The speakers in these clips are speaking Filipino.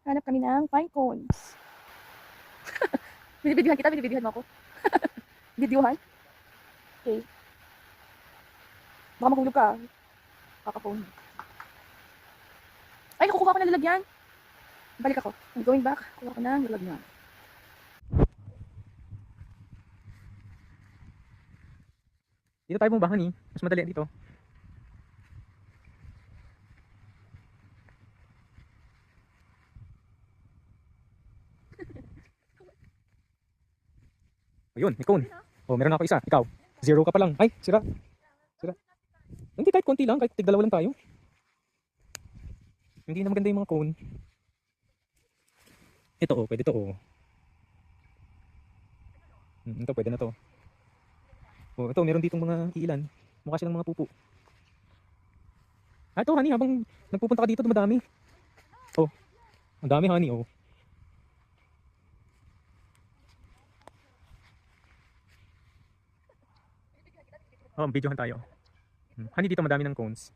Hanap kami ng pine cones. Binibidyohan kita, binibidyohan mo ako. Videohan? Okay. Baka mahulog ka. Kaka-phone. Ay, nakukuha ko na lalagyan. Balik ako. I'm going back. Kuha ko na lalagyan. Dito tayo bumaba, honey. Mas madali dito. Ayun, may cone. Oh, meron na ako isa. Ikaw, 0 ka pa lang. Ay, sira. Sira. Hindi, kahit konti lang. Kahit tig-dalawa lang tayo. Hindi na maganda yung mga cone. Ito oh, pwede to oh. Ito, pwede na to. Oh, ito, meron ditong mga iilan. Mukha silang mga pupu. Ah, ito, honey, habang nagpupunta ka dito, dumadami. Oh, ang dami, honey, oh. Oh, videohan tayo. Honey, dito madami ng cones.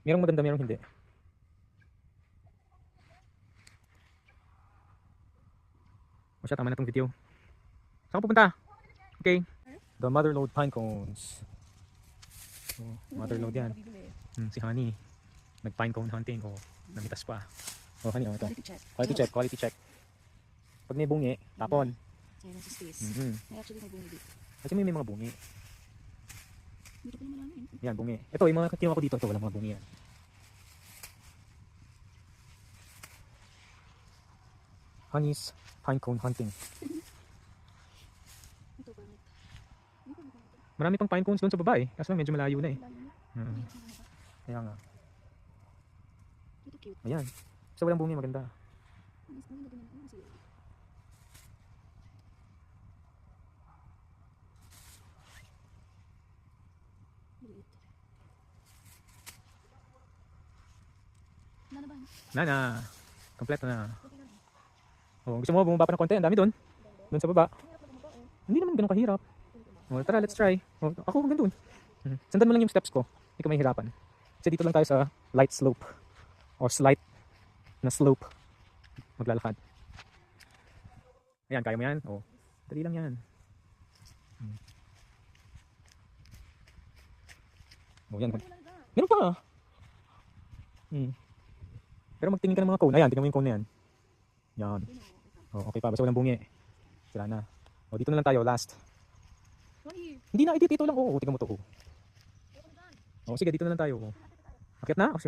Merong maganda, merong hindi. O siya, tama na itong video. Saan ka pupunta? Okay. The mother lode pine cones. Oh, mother lode yan. Si Honey. Nag pine cone hunting. Oh, namitas pa. Oh, Honey, oh, ito. Quality check. Quality check, quality check. Pag may bungi, tapon. Ayun, nasa space. Ay, actually, may bungi dito. Kasi may mga bungi. Dito pala marami. Yan, bungi. Ito, yung mga kinuha ko dito, ito, walang mga bungi yan. Honey's pine cone hunting. Ito ba? Marami pang pine cones doon sa baba eh. Kaso medyo malayo na eh. Kaya nga. Ito cute. Ayan. So walang bungi, maganda. Nana. Kompleto na. Oh, gusto mo bumaba pa ng konti? Ang dami doon. Doon sa baba. Hindi naman ganun kahirap. Oh, tara, let's try. Oh, ako hanggang doon. Sundan mo lang yung steps ko. Hindi ka mahihirapan. Kasi dito lang tayo sa light slope. Or slight na slope. Maglalakad. Ayan, kaya mo yan? Oh, dali lang yan. Oh, yan. Meron pa. Pero magtingin ka ng mga cone. Ayan, tingnan mo yung cone na yan. Yan. Oh, okay pa. Basta walang bungi. Sira na. Oh, dito na lang tayo. Last. Hindi na, edit. Ito lang. Oh, tingnan mo to. Oh, sige, dito na lang tayo. Oh. Akit na?